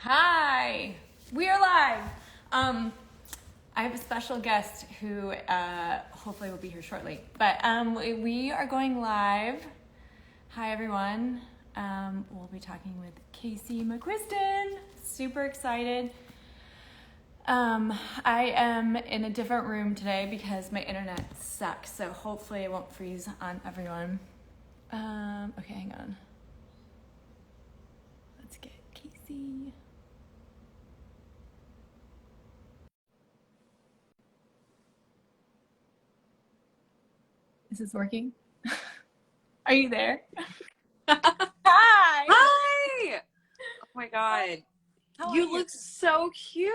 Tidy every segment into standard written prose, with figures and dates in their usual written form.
Hi, we are live. I have a special guest who hopefully will be here shortly. But we are going live. Hi, everyone. We'll be talking with Casey Mcquiston. Super excited. I am in a different room today because my internet sucks. So hopefully it won't freeze on everyone. Okay, hang on. Let's get Casey. Is this working? Are you there? Hi! Hi! Oh my god. How You look so cute.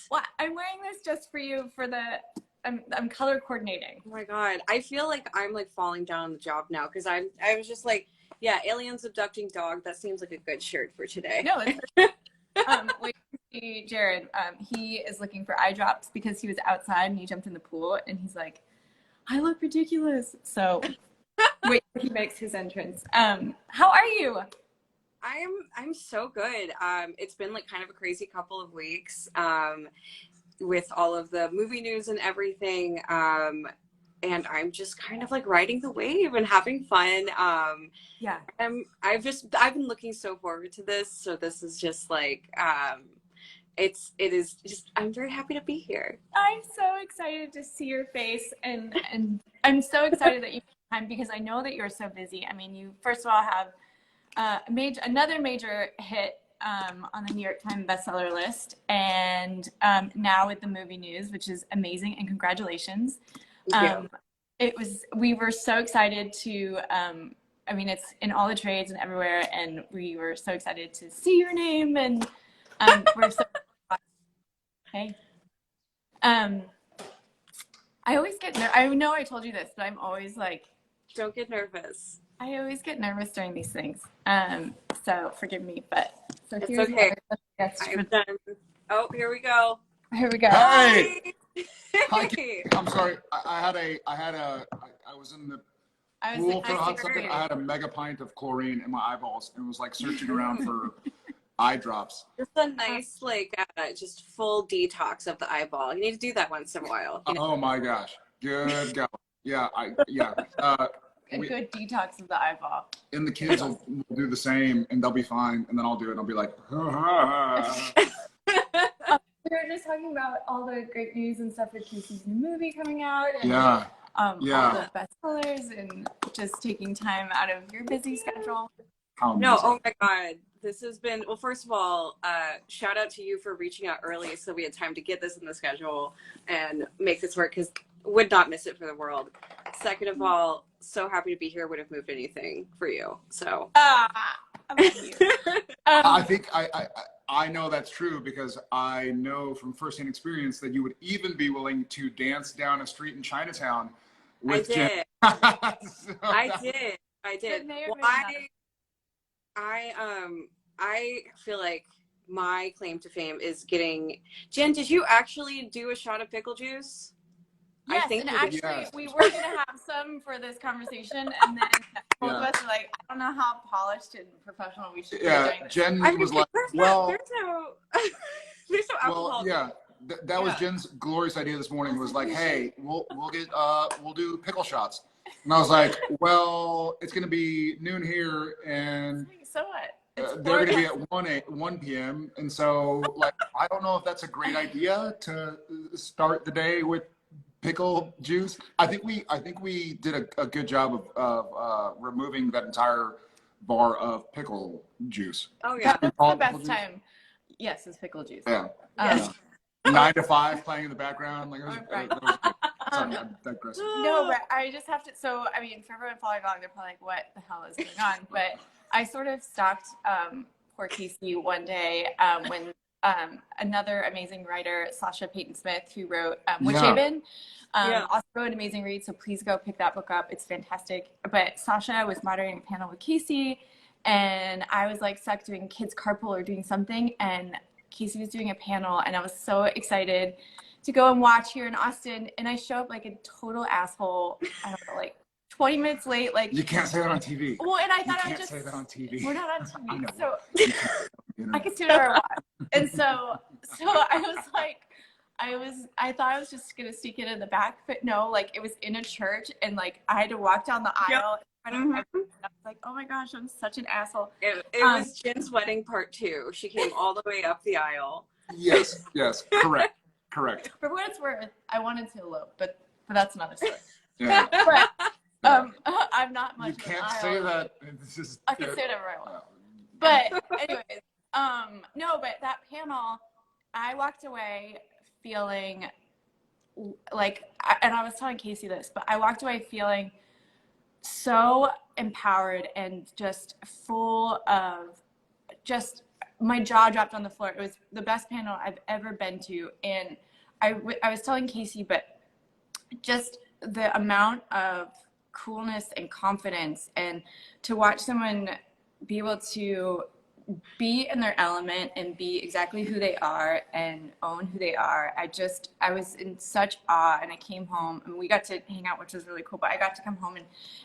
Well, I'm wearing this just for you for the I'm color coordinating. Oh my god. I feel like I'm like falling down on the job now because I was just like, yeah, aliens abducting dog. That seems like a good shirt for today. No, it's wait, see Jared. He is looking for eye drops because he was outside and he jumped in the pool and he's like, I look ridiculous. So wait till he makes his entrance. How are you? I'm so good. It's been like kind of a crazy couple of weeks with all of the movie news and everything. And I'm just kind of like riding the wave and having fun. Yeah. I've been looking so forward to this. So this is just like it is just I'm very happy to be here. I'm so excited to see your face and I'm so excited that you have time because I know that you're so busy. I mean, you first of all have another major hit on the New York Times bestseller list, and now with the movie news, which is amazing, and congratulations. We were so excited to I mean, it's in all the trades and everywhere, and we were so excited to see your name, and we're so hey. I always get I know I told you this, but I'm always like, don't get nervous. I always get nervous during these things. So forgive me, but so it's here's okay. I'm done. Oh, here we go. Here we go. Hey. Hi. I'm sorry. I was in the pool for a hot second. I had a mega pint of chlorine in my eyeballs and was like searching around for eye drops. Just a nice just full detox of the eyeball. You need to do that once in a while. Oh my gosh. Good go. Yeah. A good detox of the eyeball. And the kids will do the same and they'll be fine. And then I'll do it and I'll be like, We were just talking about all the great news and stuff with Casey's new movie coming out. And, all the bestsellers and just taking time out of your busy schedule. No, oh my God. This has been, well, first of all, shout out to you for reaching out early so we had time to get this in the schedule and make this work because would not miss it for the world. Second of all, so happy to be here. Would have moved anything for you. So I love you. I think I know that's true because I know from firsthand experience that you would even be willing to dance down a street in Chinatown with Jen. I did. Well, I feel like my claim to fame is getting Jen. Did you actually do a shot of pickle juice? Yes, I think and actually we were gonna have some for this conversation, and then both of us were like, I don't know how polished and professional we should be doing this. Jen was like, there's no alcohol. Well, yeah, that was Jen's glorious idea this morning. Was like, hey, we'll do pickle shots, and I was like, well, it's gonna be noon here, and so what? They're going to be at 1 p.m. And so, like, I don't know if that's a great idea to start the day with pickle juice. I think we did a good job of removing that entire bar of pickle juice. Oh yeah, that's the best time. Yes, it's pickle juice. Yeah. Yes. 9 to 5 playing in the background. Like, right. Sorry, I'm digressing. No, but I just have to. So, I mean, for everyone following along, they're probably like, "What the hell is going on?" But I sort of stalked poor Casey one day when another amazing writer, Sasha Payton Smith, who wrote Witch-Haven, also wrote an amazing read. So please go pick that book up. It's fantastic. But Sasha was moderating a panel with Casey, and I was like stuck doing kids carpool or doing something, and Casey was doing a panel, and I was so excited to go and watch here in Austin. And I show up like a total asshole. I don't know, like 20 minutes late. Like, you can't say that on TV. Well, and I thought you can't say that on TV. We're not on TV, so I could do whatever I want. And so I was like, I thought I was just gonna sneak it in the back, but no, like it was in a church, and like I had to walk down the aisle in front of everyone. I was like, oh my gosh, I'm such an asshole. It was Jen's wedding part 2. She came all the way up the aisle. Yes, correct. For what it's worth, I wanted to elope, but that's another story. Yeah. But I'm not much. You can't say that. This is, I can say whatever I want. But anyways, no, but that panel, I walked away feeling like, and I was telling Casey this, but I walked away feeling so empowered and just full of just, my jaw dropped on the floor. It was the best panel I've ever been to. And I was telling Casey, but just the amount of coolness and confidence, and to watch someone be able to be in their element and be exactly who they are and own who they are. I was in such awe, and I came home and we got to hang out, which was really cool. But I got to come home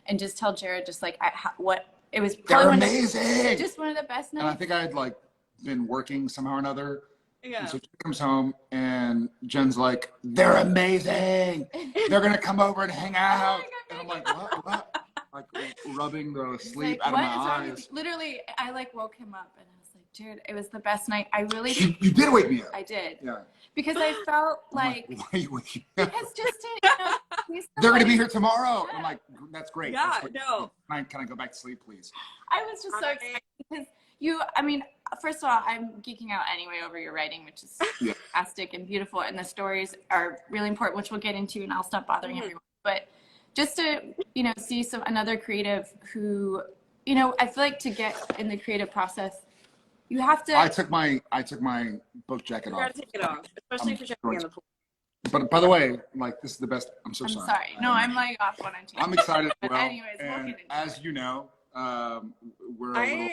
and just tell Jared just like what it was. They're amazing. Just one of the best nights. And I think I had like been working somehow or another. Yeah. And so she comes home and Jen's like, they're amazing. They're gonna come over and hang out. And I'm like, what? Like rubbing the sleep like, out of my eyes. Literally, I like woke him up and I was like, Jared, it was the best night. I really You did wake me up. I did. Yeah. Because I felt like, why are you waking me up? because just to, They're gonna be here tomorrow. And I'm like, that's great. Yeah, That's great. no. Can I go back to sleep, please? I was just so excited because I mean, first of all, I'm geeking out anyway over your writing, which is fantastic and beautiful, and the stories are really important, which we'll get into, and I'll stop bothering everyone. But just to, see another creative who, I feel like to get in the creative process, you have to. I took my book jacket You off. gotta take it off, especially for jumping in the pool. But by the way, like this is the best. I'm so sorry. I'm sorry. No, I'm like off when I'm I'm excited. But well, anyways, we'll and get into as you know, we're a little.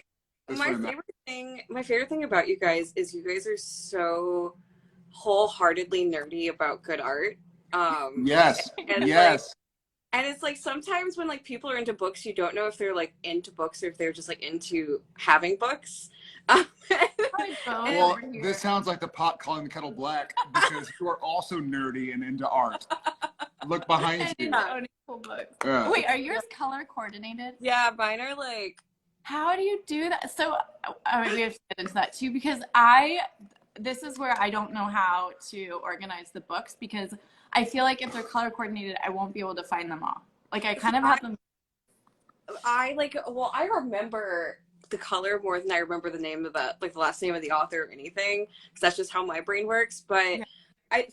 My favorite thing about you guys is you guys are so wholeheartedly nerdy about good art. Yes. And Yes. And it's like sometimes when like people are into books, you don't know if they're like into books or if they're just like into having books. Well, this sounds like the pot calling the kettle black because you are also nerdy and into art. Look behind you. Cool books. Yeah. Wait, are yours color coordinated? Yeah, mine are like. How do you do that? So we have to get into that too, because this is where I don't know how to organize the books, because I feel like if they're color coordinated, I won't be able to find them all. Like I kind of have them. I remember the color more than I remember the name of the last name of the author or anything, because that's just how my brain works. But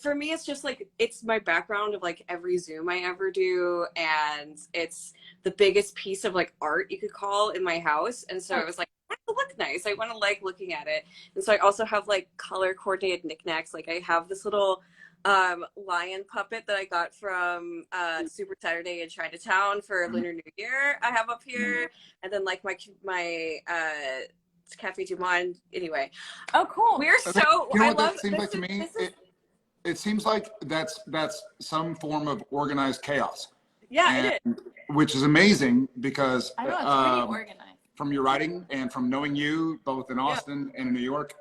for me, it's just like, it's my background of like every Zoom I ever do, and it's the biggest piece of like art you could call in my house. And so it was like, that look nice. I want to like looking at it. And so I also have like color coordinated knickknacks. Like I have this little lion puppet that I got from Super Saturday in Chinatown for Lunar New Year. I have up here, and then like my Cafe Du Monde. Anyway, oh cool. We're so. You know I what love. that seems like to me? It seems like that's some form of organized chaos. Yeah, it is. Which is amazing because I know, it's pretty organized. From your writing and from knowing you both in Austin and in New York,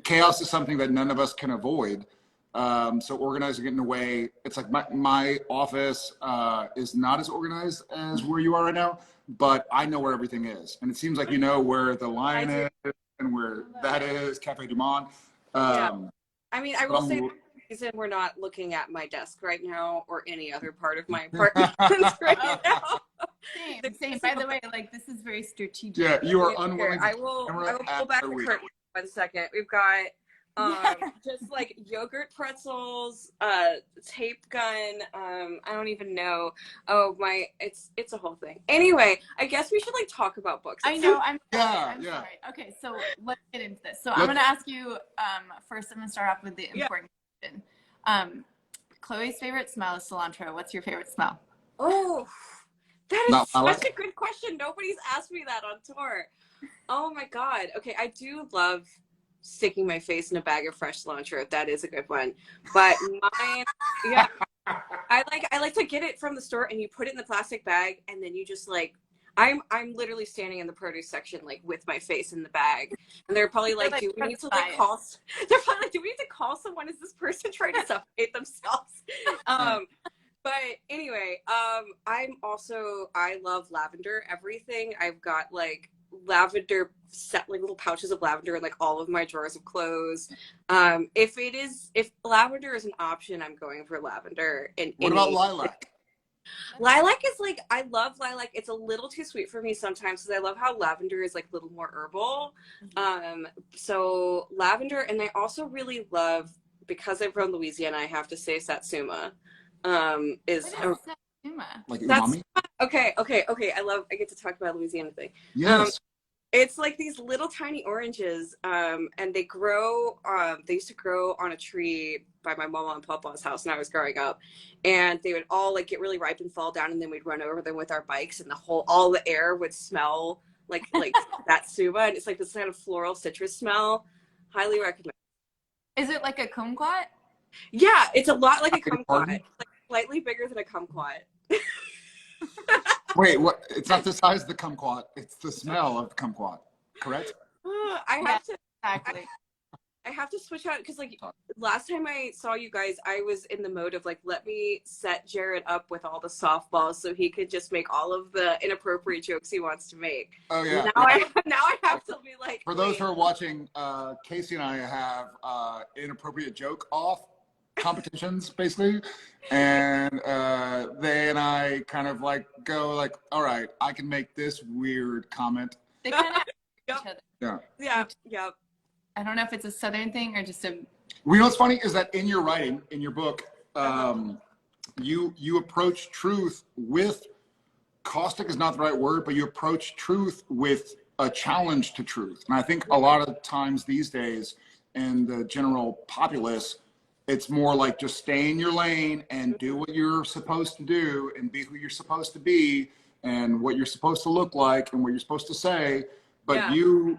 chaos is something that none of us can avoid. So organizing it in a way, it's like my office is not as organized as where you are right now, but I know where everything is. And it seems like you know where the lion is and where that is, Cafe Du Monde. I mean, I will say the reason we're not looking at my desk right now or any other part of my apartment right now. Same. By the way, like this is very strategic. Yeah, you are unwilling. I will pull back the curtain 1 second. We've got just like yogurt pretzels, tape gun. I don't even know. Oh my, it's a whole thing. Anyway, I guess we should like talk about books. I know. I'm yeah. sorry. Okay, so let's get into this. So I'm gonna ask you first. I'm gonna start off with the important question. Chloe's favorite smell is cilantro. What's your favorite smell? Oh, that is such a good question. Nobody's asked me that on tour. Oh my god. Okay, I do love sticking my face in a bag of fresh cilantro. That is a good one. But mine, I like to get it from the store and you put it in the plastic bag and then you just like, I'm literally standing in the produce section like with my face in the bag, and they're probably like, "Do we need to like call?" They're probably like, "Do we need to call someone? Is this person trying to suffocate themselves?" But anyway, I love lavender everything. I've got like lavender set, like little pouches of lavender in like all of my drawers of clothes. If lavender is an option, I'm going for lavender. What about lilac? Lilac is like, I love lilac. It's a little too sweet for me sometimes because I love how lavender is like a little more herbal. So lavender, and I also really love, because I'm from Louisiana, I have to say Satsuma. Is Satsuma? Like umami? Okay. I get to talk about a Louisiana thing. Yes. It's like these little tiny oranges, and they grow. They used to grow on a tree by my mama and papa's house when I was growing up, and they would all like get really ripe and fall down, and then we'd run over them with our bikes, and all the air would smell like that suba, and it's like this kind of floral citrus smell. Highly recommend. Is it like a kumquat? Yeah, it's a lot like a kumquat, like slightly bigger than a kumquat. Wait, what? It's not the size of the kumquat. It's the smell of the kumquat, correct? I have to switch out because like last time I saw you guys, I was in the mode of like, let me set Jared up with all the softballs so he could just make all of the inappropriate jokes he wants to make. Oh yeah. Now I have to be like. For those who are watching, Casey and I have inappropriate joke off competitions basically, and they and I kind of like go like, all right, I can make this weird comment. They kind of Yep. each other. Yeah. I don't know if it's a Southern thing or just a. Well, you know what's funny is that in your writing, in your book, you approach truth with, caustic is not the right word, but you approach truth with a challenge to truth. And I think a lot of times these days in the general populace, it's more like just stay in your lane and do what you're supposed to do and be who you're supposed to be and what you're supposed to look like and what you're supposed to say. But you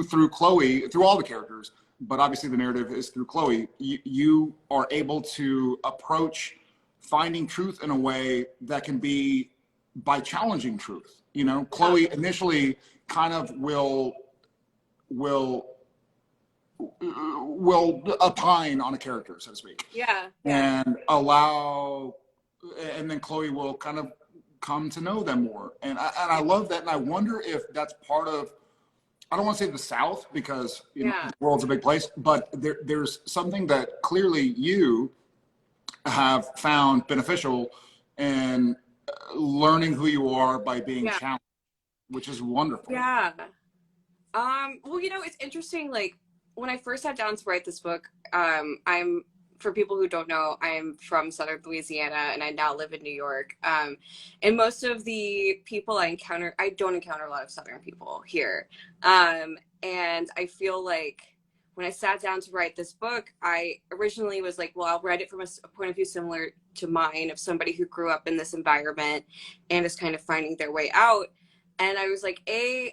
through Chloe, through all the characters, but obviously the narrative is through Chloe, you are able to approach finding truth in a way that can be by challenging truth. You know, Chloe initially kind of will opine on a character, so to speak. And then Chloe will kind of come to know them more. And I love that. And I wonder if that's part of, I don't want to say the South because you know, the world's a big place, but there's something that clearly you have found beneficial in learning who you are by being challenged, which is wonderful. Well, you know, it's interesting. Like when I first sat down to write this book, for people who don't know, I'm from Southern Louisiana and I now live in New York. And most of the people I don't encounter a lot of Southern people here. And I feel like when I sat down to write this book, I originally was like, well, I'll write it from a point of view similar to mine of somebody who grew up in this environment and is kind of finding their way out. And I was like, I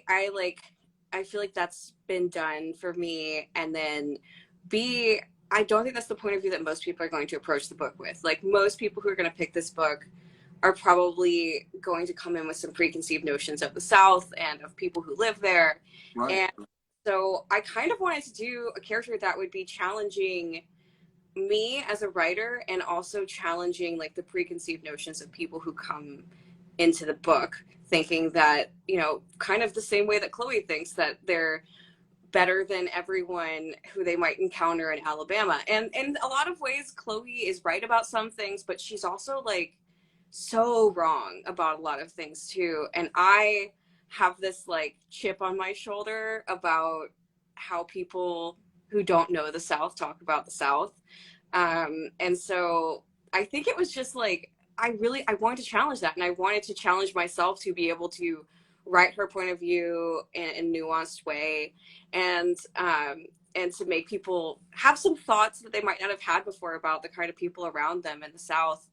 feel like that's been done for me. And then B, I don't think that's the point of view that most people are going to approach the book with. Like most people who are going to pick this book are probably going to come in with some preconceived notions of the South and of people who live there. Right. And so I kind of wanted to do a character that would be challenging me as a writer and also challenging like the preconceived notions of people who come into the book thinking that, you know, kind of the same way that Chloe thinks that they're better than everyone who they might encounter in Alabama. And in a lot of ways, Chloe is right about some things, but she's also like so wrong about a lot of things too. And I have this like chip on my shoulder about how people who don't know the South talk about the South. And so I think it was just like, I wanted to challenge that. And I wanted to challenge myself to be able to write her point of view in a nuanced way and to make people have some thoughts that they might not have had before about the kind of people around them in the South.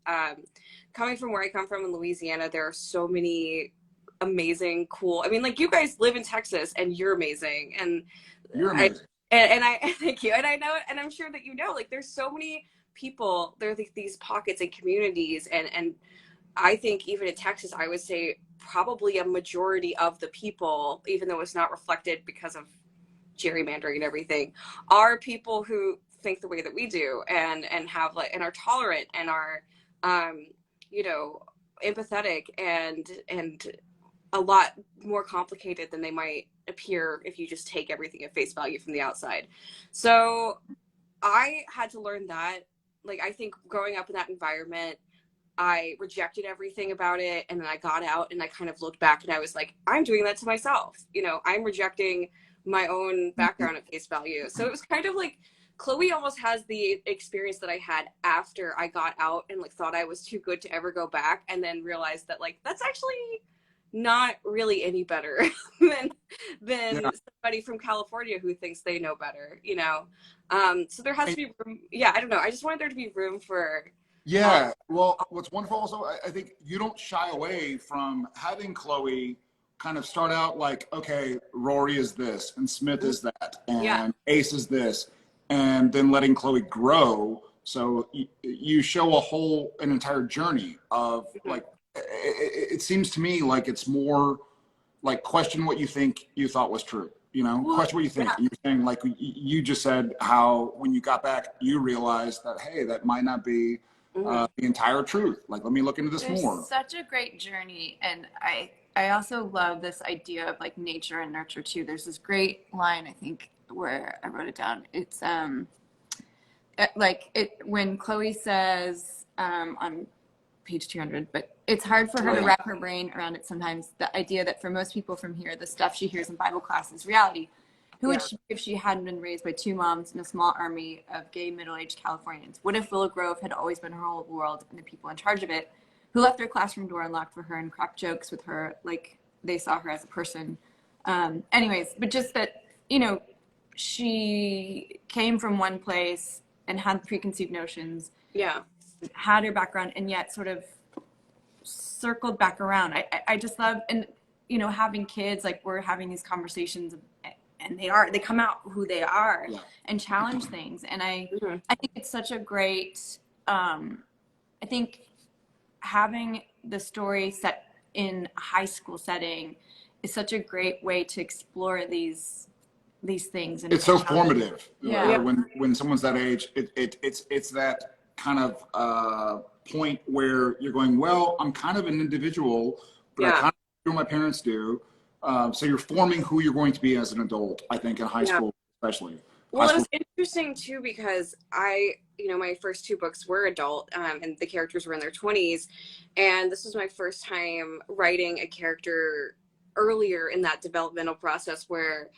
Coming from where I come from in Louisiana, there are so many amazing, cool, I mean, like you guys live in Texas and you're amazing. And You're amazing. I thank you. And I know, and I'm sure that you know, like there's so many people, there are these pockets and communities and I think even in Texas, I would say probably a majority of the people, even though it's not reflected because of gerrymandering and everything, are people who think the way that we do and have like and are tolerant and are you know, empathetic and a lot more complicated than they might appear if you just take everything at face value from the outside. So I had to learn that. Like, I think growing up in that environment, I rejected everything about it, and then I got out and I kind of looked back and I was like, I'm doing that to myself. You know, I'm rejecting my own background at face value. So it was kind of like Chloe almost has the experience that I had after I got out and like thought I was too good to ever go back, and then realized that like that's actually not really any better than Yeah. somebody from California who thinks they know better, you know. So there has to be room. Yeah, I don't know. I just wanted there to be room for Yeah, well, what's wonderful also, I think you don't shy away from having Chloe kind of start out like, okay, Rory is this, and Smith is that, yeah. and Ace is this, and then letting Chloe grow. So you show an entire journey of like, it seems to me like it's more like question what you think you thought was true. You know, Well, question what you think. Yeah. You're saying like you just said how when you got back, you realized that, hey, that might not be the entire truth. Like, let me look into this there's more. such a great journey, and I also love this idea of like nature and nurture too. There's this great line, I think, where I wrote it down. It's like it when Chloe says on page 200, but it's hard for her to wrap her brain around it sometimes, the idea that for most people from here, the stuff she hears in Bible class is reality. Who would she be if she hadn't been raised by two moms in a small army of gay middle-aged Californians? What if Willow Grove had always been her whole world and the people in charge of it, who left their classroom door unlocked for her and cracked jokes with her like they saw her as a person? Anyways, but just that, you know, she came from one place and had preconceived notions, Yeah. had her background, and yet sort of circled back around. I just love, and you know, having kids, like we're having these conversations, and they come out who they are and challenge things. And I think it's such a great, I think having the story set in a high school setting is such a great way to explore these things. And It's so formative. Yeah. When someone's that age, it's that kind of point where you're going, well, I'm kind of an individual, but I kind of do what my parents do. So you're forming who you're going to be as an adult, I think, in high school, especially. Well, it was interesting too because you know, my first two books were adult, and the characters were in their 20s, and this was my first time writing a character earlier in that developmental process. Where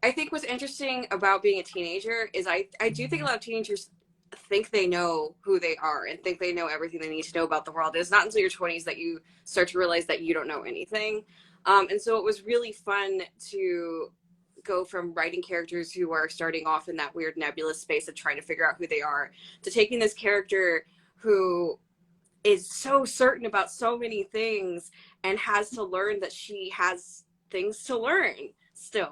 I think what's interesting about being a teenager is I do think a lot of teenagers think they know who they are and think they know everything they need to know about the world. It's not until your 20s that you start to realize that you don't know anything. And so it was really fun to go from writing characters who are starting off in that weird nebulous space of trying to figure out who they are to taking this character who is so certain about so many things and has to learn that she has things to learn still.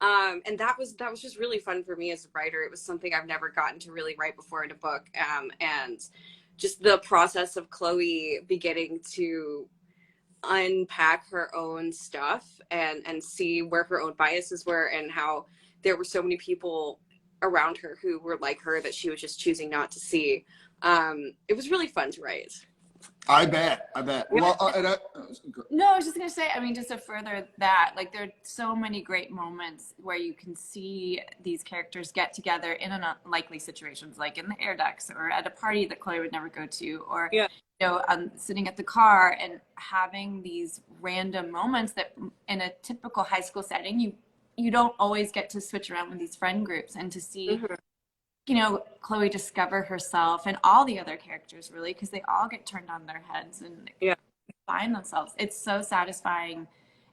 And that was just really fun for me as a writer. It was something I've never gotten to really write before in a book. And just the process of Chloe beginning to unpack her own stuff and see where her own biases were and how there were so many people around her who were like her that she was just choosing not to see. It was really fun to write. I bet. Well, No, I was just going to say, I mean, just to further that, like, there are so many great moments where you can see these characters get together in unlikely situations, like in the air ducts or at a party that Chloe would never go to, or, you know, sitting at the car and having these random moments that in a typical high school setting, you don't always get to switch around with these friend groups and to see you know, Chloe discover herself and all the other characters really, because they all get turned on their heads and find themselves. It's so satisfying.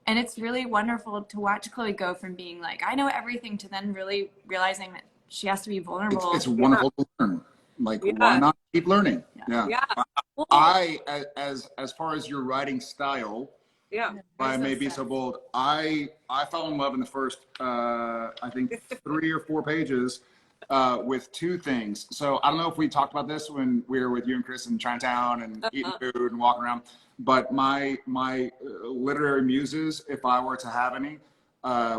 And it's really wonderful to watch Chloe go from being like, I know everything, to then really realizing that she has to be vulnerable. It's wonderful to learn. Like, why not keep learning? I, as far as your writing style, if I may be so bold, I fell in love in the first, I think 3 or 4 pages. with two things. So I don't know if we talked about this when we were with you and Chris in Chinatown and eating food and walking around, but my literary muses, if I were to have any,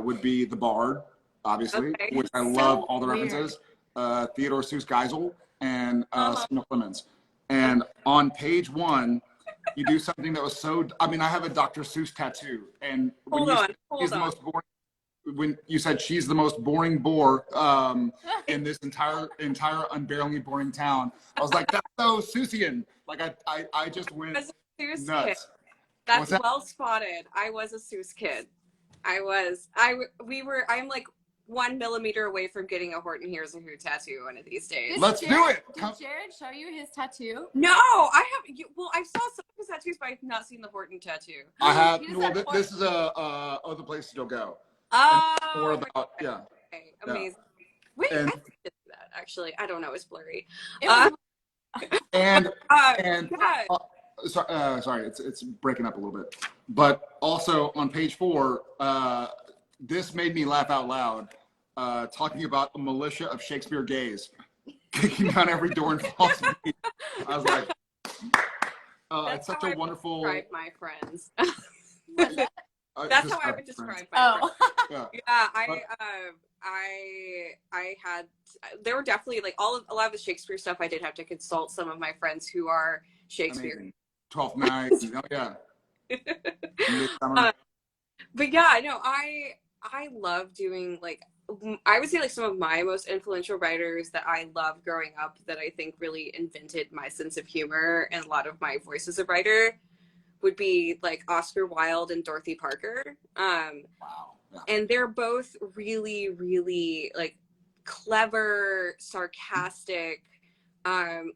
would be the Bard, obviously, which I love all the references, Theodore Seuss Geisel, and Samuel Clemens. And on page 1, you do something that was so, I mean, I have a Dr. Seuss tattoo, and when you said she's the most boring bore in this entire unbearably boring town, I was like, that's so Seussian. Like I just went nuts. Kid. That's well spotted. I was a Seuss kid. I'm like 1 millimeter away from getting a Horton Hears a Who tattoo one of these days. Let's do it. Did Jared show you his tattoo? No, I have. Well, I saw some of his tattoos, but I've not seen the Horton tattoo. I have. Well, this is other places you'll go. Oh, about, yeah. Okay, amazing. Yeah. Wait, I think it's that actually. I don't know. It's blurry. Sorry, it's breaking up a little bit. But also on page 4, this made me laugh out loud. Talking about a militia of Shakespeare gays kicking down every door and falls asleep. I was like, it's such a wonderful. Describe my friends. That's how I would describe my friends. Yeah, I had. There were definitely like a lot of the Shakespeare stuff. I did have to consult some of my friends who are Shakespeare. Amazing. 12th Night. Oh yeah. But yeah, no, I love doing like, I would say like some of my most influential writers that I loved growing up that I think really invented my sense of humor and a lot of my voice as a writer would be like Oscar Wilde and Dorothy Parker. Wow. Yeah. And they're both really, really like clever, sarcastic,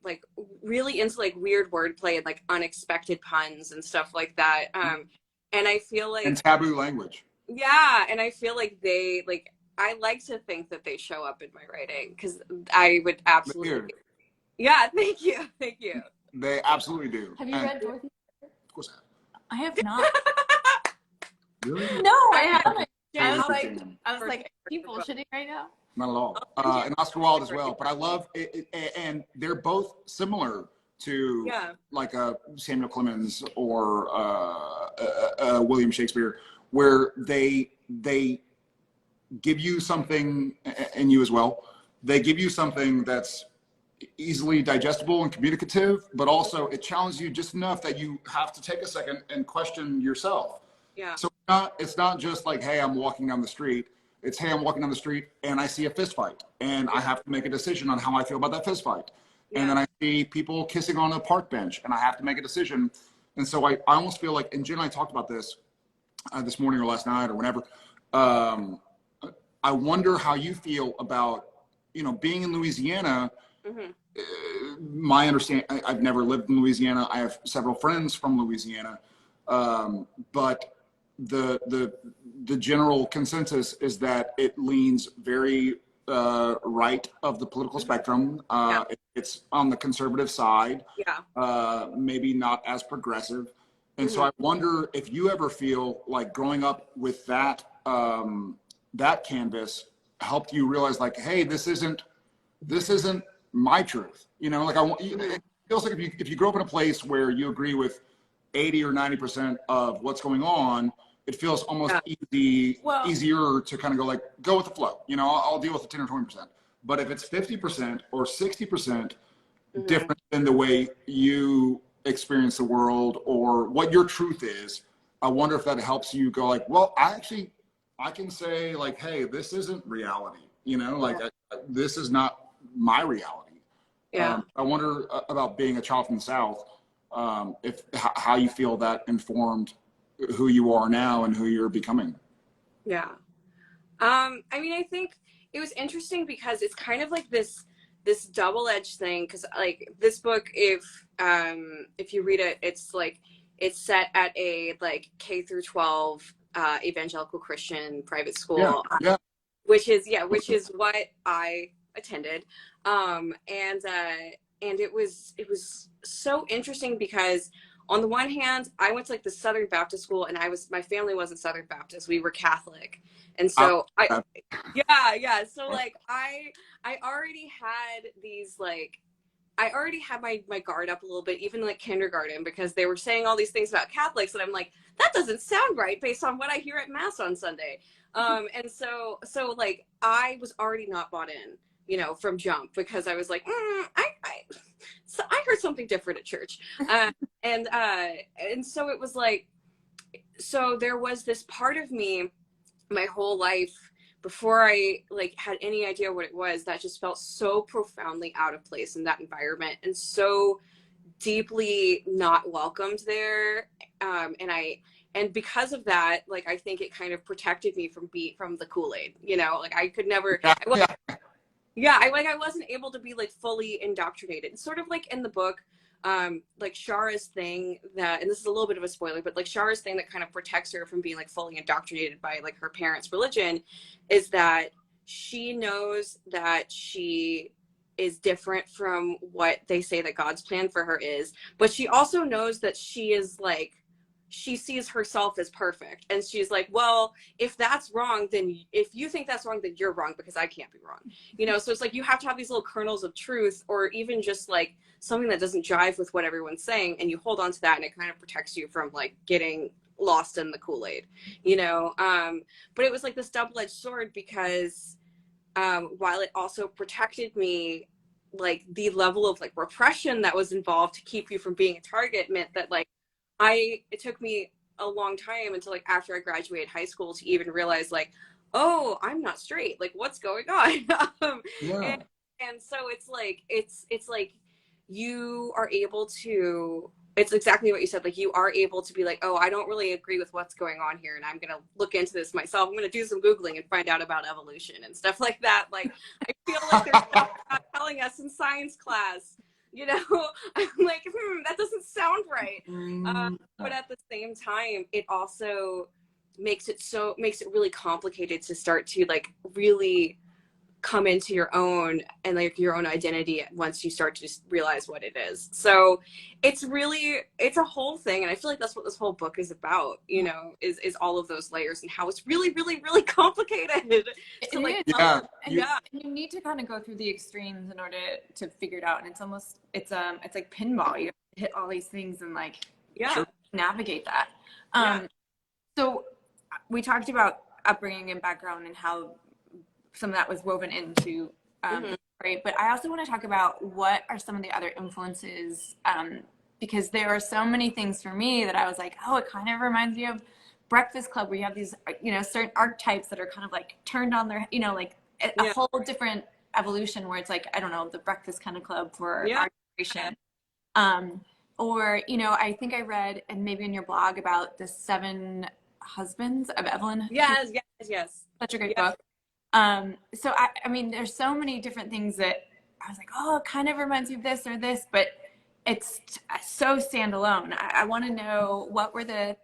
like really into like weird wordplay and like unexpected puns and stuff like that. And I feel like and taboo language. Yeah, and I feel like they like. I like to think that they show up in my writing because I would absolutely. Yeah, thank you. They absolutely do. Have you read Dorothy? Of course I have not. Really? No, I haven't. I was like, are you bullshitting right now? Not at all. And Oscar Wilde as well. But I love it, and they're both similar to like Samuel Clemens or William Shakespeare, where they give you something, and you as well, they give you something that's easily digestible and communicative, but also it challenges you just enough that you have to take a second and question yourself. Yeah. So it's not just like, hey, I'm walking down the street. It's, hey, I'm walking down the street and I see a fist fight and I have to make a decision on how I feel about that fist fight. Yeah. And then I see people kissing on a park bench and I have to make a decision. And so I almost feel like, and Jen and I talked about this this morning or last night or whenever, I wonder how you feel about, being in Louisiana. My understanding, I've never lived in Louisiana. I have several friends from Louisiana, but the general consensus is that it leans very right of the political spectrum. It's on the conservative side, maybe not as progressive. And so I wonder if you ever feel like growing up with that that canvas helped you realize like, hey, this isn't my truth. Like it feels like if you grow up in a place where you agree with 80 or 90% of what's going on, it feels almost easier to kind of go with the flow. I'll deal with the 10 or 20%. But if it's 50% or 60% different than the way you experience the world or what your truth is, I wonder if that helps you go like, well, I can say like, hey, this isn't reality. This is not my reality. Yeah. I wonder about being a child from the South, how you feel that informed who you are now and who you're becoming. Yeah. I mean, I think it was interesting because it's kind of like this double-edged thing. Because like this book, if you read it, it's like it's set at a like K through 12 evangelical Christian private school, which is what I attended, and it was so interesting because on the one hand, I went to like the Southern Baptist school, and my family wasn't Southern Baptist. We were Catholic. And so yeah. So like I already had these like, I already had my guard up a little bit, even like kindergarten, because they were saying all these things about Catholics, and I'm like, that doesn't sound right based on what I hear at Mass on Sunday. And so like I was already not bought in, you know, from jump, because I was like, so I heard something different at church, and so it was like, so there was this part of me my whole life before I like had any idea what it was that just felt so profoundly out of place in that environment and so deeply not welcomed there. And because of that, like I think it kind of protected me from the Kool-Aid, you know, like I could never I wasn't able to be like fully indoctrinated. It's sort of like in the book, like Shara's thing that, and this is a little bit of a spoiler, but like Shara's thing that kind of protects her from being like fully indoctrinated by like her parents' religion is that she knows that she is different from what they say that God's plan for her is, but she also knows that she is like, she sees herself as perfect, and she's like, well, if that's wrong, then if you think that's wrong, then you're wrong, because I can't be wrong, you know. So it's like you have to have these little kernels of truth, or even just like something that doesn't jive with what everyone's saying, and you hold on to that, and it kind of protects you from like getting lost in the Kool-Aid, you know. But it was like this double-edged sword, because while it also protected me, like the level of like repression that was involved to keep you from being a target meant that like it took me a long time until like after I graduated high school to even realize like, oh, I'm not straight. Like, what's going on? And so it's like you are able to, it's exactly what you said. Like you are able to be like, oh, I don't really agree with what's going on here, and I'm going to look into this myself. I'm going to do some Googling and find out about evolution and stuff like that. Like, I feel like there's stuff not telling us in science class, you know. I'm like, that doesn't sound right. But at the same time, it also makes it really complicated to start to like really come into your own and like your own identity once you start to just realize what it is. So it's a whole thing, and I feel like that's what this whole book is about, you know, is all of those layers and how it's really complicated. So like, you need to kind of go through the extremes in order to figure it out, and it's like pinball. You hit all these things and like navigate that. So we talked about upbringing and background and how some of that was woven into the story, but I also want to talk about what are some of the other influences, because there are so many things for me that I was like, oh, it kind of reminds me of Breakfast Club, where you have these, you know, certain archetypes that are kind of like turned on their, you know, like a whole different evolution, where it's like, I don't know, the Breakfast kind of club for our generation. Or, you know, I think I read, and maybe in your blog, about the 7 Husbands of Evelyn. Yes. Such a great book. So I mean, there's so many different things that I was like, oh, it kind of reminds me of this or this, but it's so standalone. I want to know, were there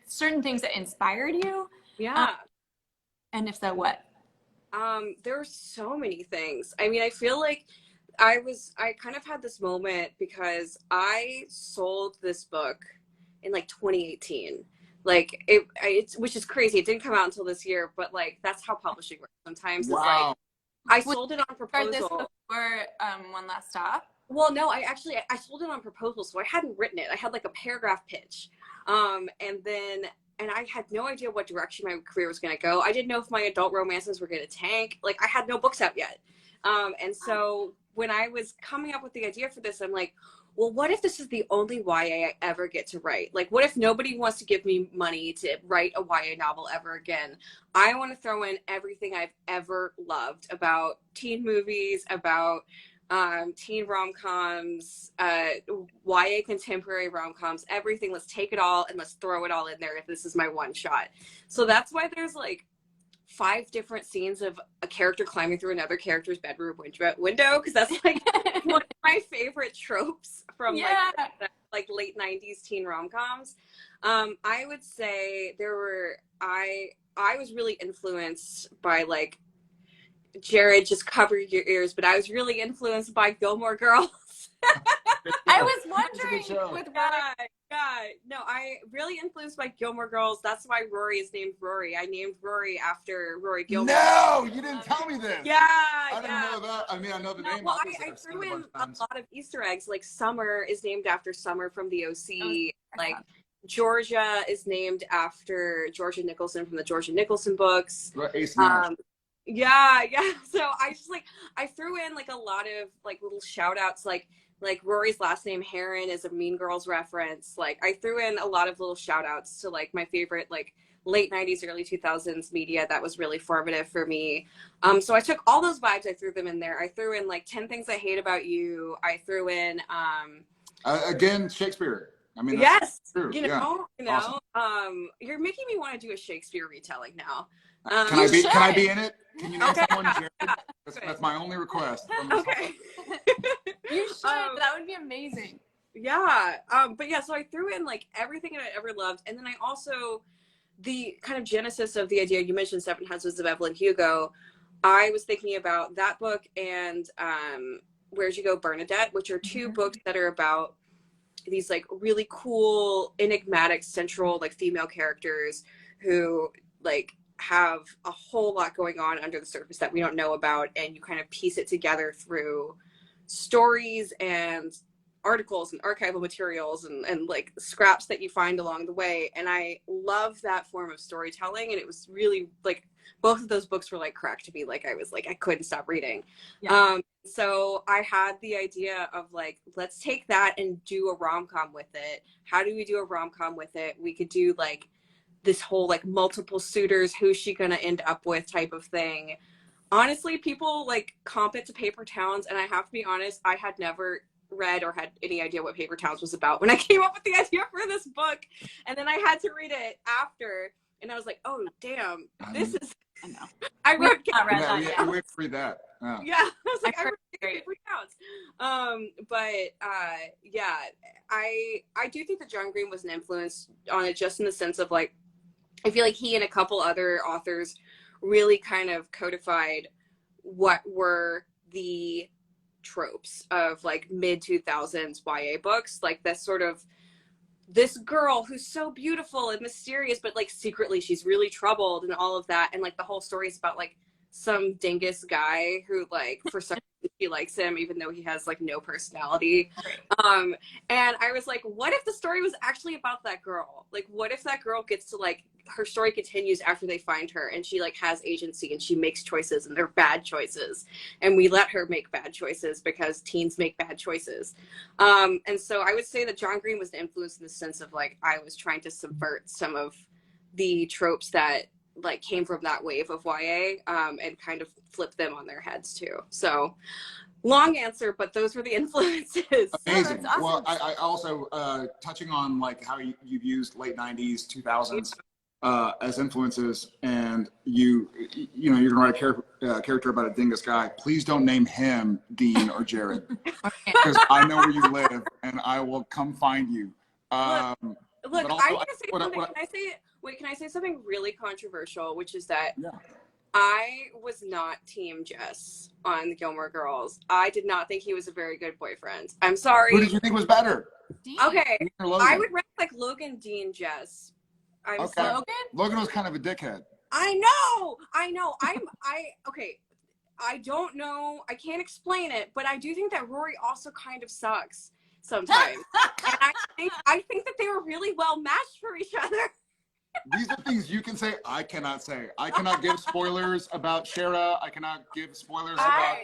certain things that inspired you? And if so, what? There are so many things. I mean, I feel like I kind of had this moment because I sold this book in like 2018. Like it's which is crazy. It didn't come out until this year, but like that's how publishing works. Sometimes it's like I sold it on proposal. This before One Last Stop? Well, no, I sold it on proposal, so I hadn't written it. I had like a paragraph pitch, and I had no idea what direction my career was going to go. I didn't know if my adult romances were going to tank. Like I had no books out yet, and so when I was coming up with the idea for this, I'm like, well, what if this is the only YA I ever get to write? Like, what if nobody wants to give me money to write a YA novel ever again? I want to throw in everything I've ever loved about teen movies, about teen rom-coms, YA contemporary rom-coms, everything. Let's take it all and let's throw it all in there if this is my one shot. So that's why there's like 5 different scenes of a character climbing through another character's bedroom window, because that's like one of my favorite tropes from like late 90s teen rom-coms. I would say I was really influenced by like, Jared, just cover your ears, but I was really influenced by Gilmore Girls. I was It's a good wondering show. with Yeah. No, I really influenced by Gilmore Girls. That's why Rory is named Rory. I named Rory after Rory Gilmore. No, you didn't tell me this. Yeah, I didn't know that. I mean, I know the name. Well, Obviously, I I've seen threw it a in bunch of a times. lot of Easter eggs. Like Summer is named after Summer from the OC. Oh, Like Georgia is named after Georgia Nicholson from the Georgia Nicholson books. Ace Nash. Yeah. So I just I threw in like a lot of like little shout outs, like Rory's last name Heron is a Mean Girls reference. Like I threw in a lot of little shout outs to like my favorite like late 90s, early 2000s media that was really formative for me. So I took all those vibes, I threw them in there. I threw in like 10 Things I Hate About You. I threw in again, Shakespeare. I mean, yes, true. you know, Awesome. You're making me want to do a Shakespeare retelling now. Can I be in it? Can you name someone, Jared? Yeah. That's my only request. Okay. You should. That would be amazing. Yeah. But yeah, so I threw in like everything that I ever loved. And then I also, the kind of genesis of the idea, you mentioned Seven Husbands of Evelyn Hugo. I was thinking about that book and Where'd You Go, Bernadette, which are two books that are about these like really cool, enigmatic, central like female characters who like have a whole lot going on under the surface that we don't know about, and you kind of piece it together through stories and articles and archival materials and like scraps that you find along the way. And I love that form of storytelling, and it was really like both of those books were like crack to me. Like I was like I couldn't stop reading. So I had the idea of like, let's take that and do a rom-com with it. How do we do a rom-com with it? We could do like this whole like multiple suitors, who's she gonna end up with type of thing. Honestly, people like comp it to Paper Towns, and I have to be honest, I had never read or had any idea what Paper Towns was about when I came up with the idea for this book. And then I had to read it after, and I was like, oh damn, this is I know. I wrote We have not read that yet. We have to read that. yeah, I was like, I heard wrote Paper Towns. Yeah, I do think that John Green was an influence on it, just in the sense of like, I feel like he and a couple other authors really kind of codified what were the tropes of like mid 2000s YA books, like this sort of this girl who's so beautiful and mysterious, but like secretly she's really troubled and all of that. And like the whole story is about like some dingus guy who like for some reason she likes him even though he has like no personality. And I was like, what if the story was actually about that girl? Like what if that girl gets to like, her story continues after they find her, and she like has agency and she makes choices, and they're bad choices, and we let her make bad choices because teens make bad choices. And so I would say that John Green was an influence in the sense of like, I was trying to subvert some of the tropes that like came from that wave of YA, and kind of flip them on their heads too. So long answer, but those were the influences. Amazing. Awesome. Well, I also touching on like how you've used late 90s, 2000s as influences, and you're gonna write a character about a dingus guy. Please don't name him Dean or Jared, because I know where you live and I will come find you. Look, I need to say something. Can I say something really controversial, which is that I was not Team Jess on the Gilmore Girls. I did not think he was a very good boyfriend. I'm sorry. Who did you think was better? Dean. Okay, Logan? I would rank like Logan, Dean, Jess. I'm Okay. sorry. Logan was kind of a dickhead. I know. Okay. I don't know. I can't explain it, but I do think that Rory also kind of sucks sometimes. And I think that they were really well matched for each other. These are things you can say. I cannot say. I cannot give spoilers about Shara. I cannot give spoilers about.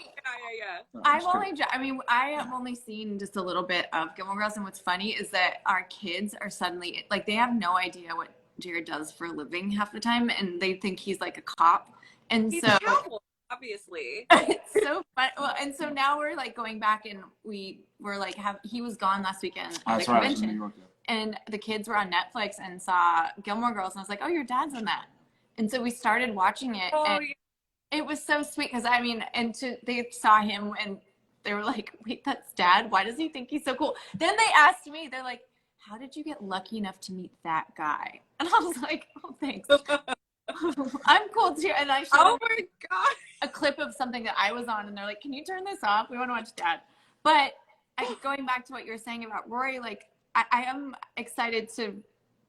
Yeah. I have only seen just a little bit of Gilmore Girls, and what's funny is that our kids are suddenly like, they have no idea what Jared does for a living half the time, and they think he's like a cop, and He's so cowboy, obviously. it's so fun. Well, and so now we're like going back, and we were like, he was gone last weekend at the convention, and the kids were on Netflix and saw Gilmore Girls, and I was like, oh, your dad's in that, and so we started watching it, and it was so sweet because they saw him and they were like, wait, that's dad? Why does he think he's so cool? Then they asked me, they're like, how did you get lucky enough to meet that guy? And I was like, oh, thanks. I'm cool too. And I showed a clip of something that I was on, and they're like, can you turn this off? We want to watch Dad. But going back to what you were saying about Rory, like I am excited to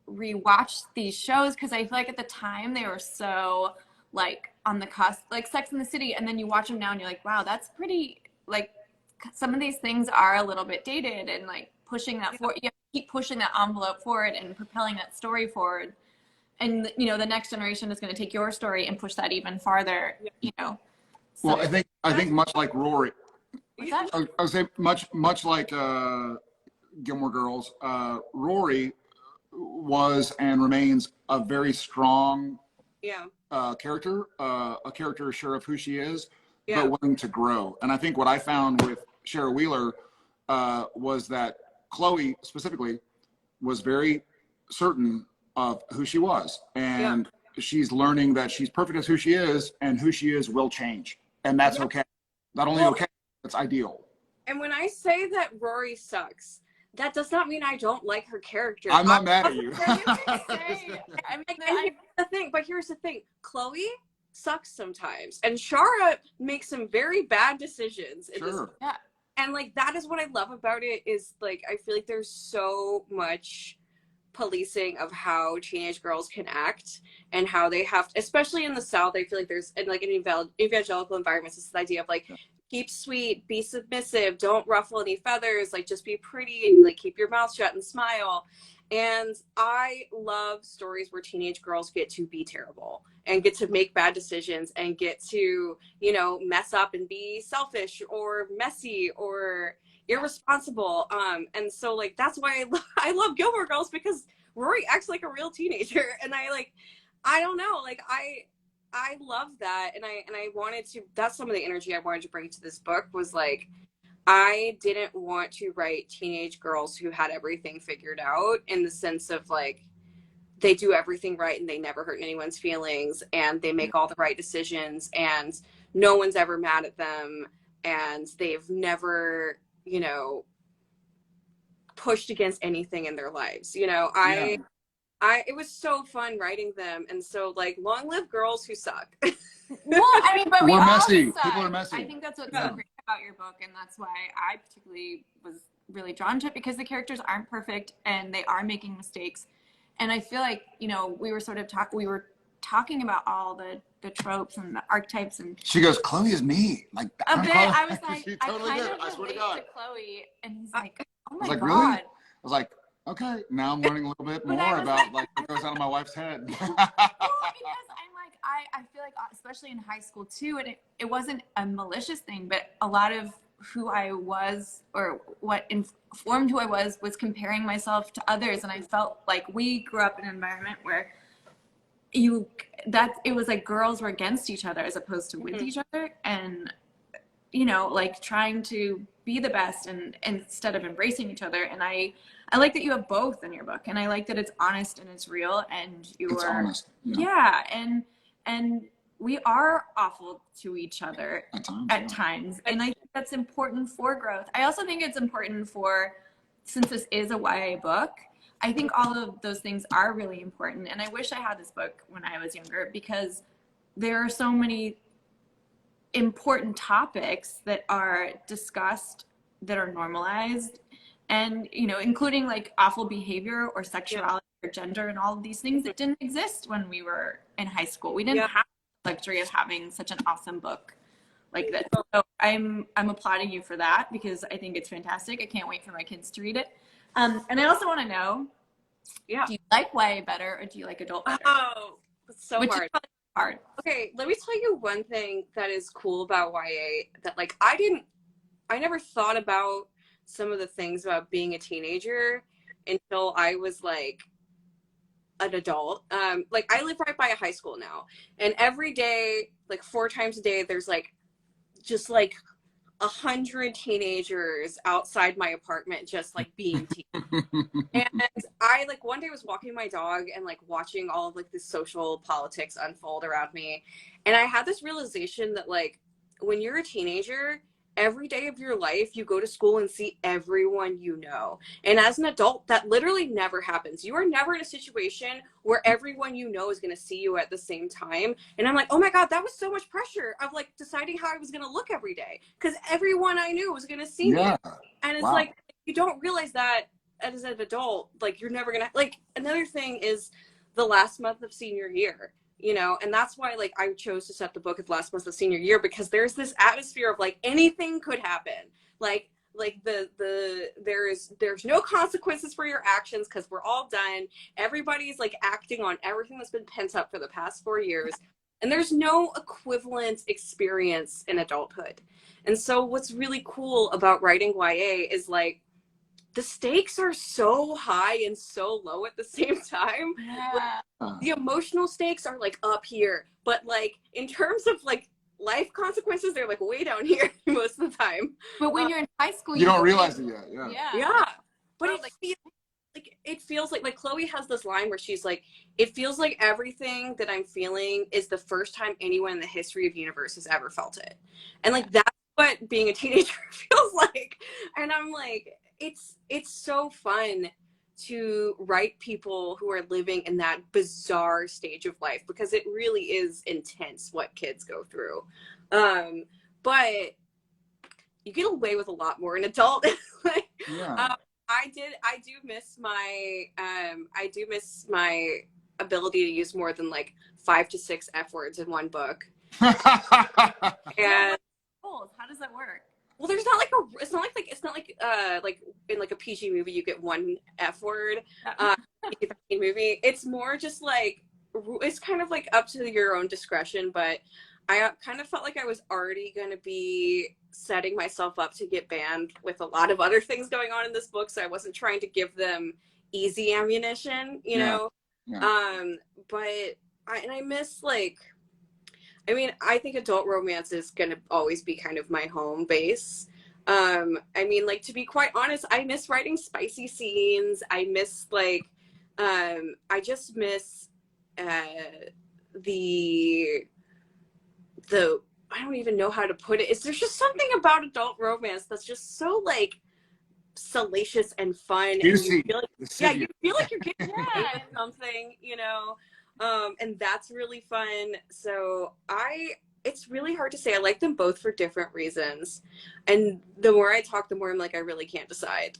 rewatch these shows because I feel like at the time they were so like on the cusp, like Sex in the City, and then you watch them now and you're like, wow, that's pretty, like some of these things are a little bit dated, and like pushing that forward, you have to keep pushing that envelope forward and propelling that story forward. And you know, the next generation is going to take your story and push that even farther, you know. So, Well, I think much like Rory, what's that? I would say much like Gilmore Girls, Rory was and remains a very strong character, a character sure of who she is, but willing to grow. And I think what I found with Shara Wheeler was that Chloe specifically was very certain of who she was, and she's learning that she's perfect as who she is, and who she is will change, and that's okay. Not only okay, it's ideal. And when I say that Rory sucks, that does not mean I don't like her character. I'm not mad at you. Here's the thing. Chloe sucks sometimes. And Shara makes some very bad decisions. Sure. And like, that is what I love about it, is like, I feel like there's so much policing of how teenage girls can act and how they have to, especially in the South. I feel like there's, in like an evangelical environment, this idea of like, keep sweet, be submissive, don't ruffle any feathers, like just be pretty and like keep your mouth shut and smile. And I love stories where teenage girls get to be terrible and get to make bad decisions and get to, you know, mess up and be selfish or messy or irresponsible. And so like, that's why I love Gilmore Girls, because Rory acts like a real teenager. And I don't know, like I love that. And I wanted to, that's some of the energy I wanted to bring to this book, was like, I didn't want to write teenage girls who had everything figured out, in the sense of like, they do everything right and they never hurt anyone's feelings and they make all the right decisions and no one's ever mad at them and they've never, you know, pushed against anything in their lives. You know, it was so fun writing them. And so like, long live girls who suck. Well, I mean, but we're messy. Suck. People are messy. I think that's what's so great about your book, and that's why I particularly was really drawn to it, because the characters aren't perfect and they are making mistakes. And I feel like, you know, we were talking about all the tropes and the archetypes, and she goes, Chloe is me. Like a bit. I was like, she totally I did. kind I of swear to relate God. to Chloe, and he's like, oh my like, God. really? I was like, okay, now I'm learning a little bit more about like what goes on in my wife's head. Well, because I'm like, I feel like, especially in high school too, and it wasn't a malicious thing, but a lot of who I was, or what informed who I was comparing myself to others. And I felt like we grew up in an environment where it was like girls were against each other as opposed to with each other, and you know, like trying to be the best and instead of embracing each other. And I like that you have both in your book, and I like that it's honest and it's real, and it's honest. And we are awful to each other at times. And I think that's important for growth. I also think it's important for, since this is a YA book, I think all of those things are really important. And I wish I had this book when I was younger, because there are so many important topics that are discussed, that are normalized, and, you know, including like awful behavior or sexuality or gender and all of these things that didn't exist when we were in high school. We didn't have the luxury of having such an awesome book like this. So I'm applauding you for that, because I think it's fantastic. I can't wait for my kids to read it. And I also want to know, do you like YA better, or do you like adult better? Oh, it's so Which hard. is probably hard. Okay, let me tell you one thing that is cool about YA that like I never thought about some of the things about being a teenager until I was like an adult. Like I live right by a high school now, and every day, like 4 times a day, there's like just like 100 teenagers outside my apartment, just like being teens. And I like one day was walking my dog and like watching all of like the social politics unfold around me, and I had this realization that like when you're a teenager, every day of your life, you go to school and see everyone you know. And as an adult, that literally never happens. You are never in a situation where everyone you know is going to see you at the same time. And I'm like, oh my God, that was so much pressure of like deciding how I was going to look every day because everyone I knew was going to see me. And it's like, you don't realize that as an adult, like you're never going to, like, another thing is the last month of senior year. You know, and that's why like I chose to set the book at the last month of senior year, because there's this atmosphere of like anything could happen. Like there's no consequences for your actions because we're all done. Everybody's like acting on everything that's been pent up for the past 4 years. And there's no equivalent experience in adulthood. And so what's really cool about writing YA is like the stakes are so high and so low at the same time. Yeah. Like, the emotional stakes are like up here, but like in terms of like life consequences, they're like way down here most of the time. But when you're in high school, you don't realize it yet. Yeah. But Well, it feels like Chloe has this line where she's like, it feels like everything that I'm feeling is the first time anyone in the history of the universe has ever felt it. And like that's what being a teenager feels like. And I'm like, it's so fun to write people who are living in that bizarre stage of life, because it really is intense what kids go through. But you get away with a lot more in adult. Like, I do miss my ability to use more than like 5 to 6 F words in one book. And how does that work? well, there's not like like in like a PG movie you get 1 F word. Movie, it's more just like it's kind of like up to your own discretion. But I kind of felt like I was already going to be setting myself up to get banned with a lot of other things going on in this book, so I wasn't trying to give them easy ammunition, you know. But I miss like. I mean, I think adult romance is going to always be kind of my home base. I mean, like, to be quite honest, I miss writing spicy scenes. I miss, like, I just miss the, I don't even know how to put it. There's just something about adult romance that's just so, like, salacious and fun. Juicy. And you feel like, you feel like you're getting something, you know. And that's really fun. So it's really hard to say. I like them both for different reasons. And the more I talk, the more I'm like, I really can't decide.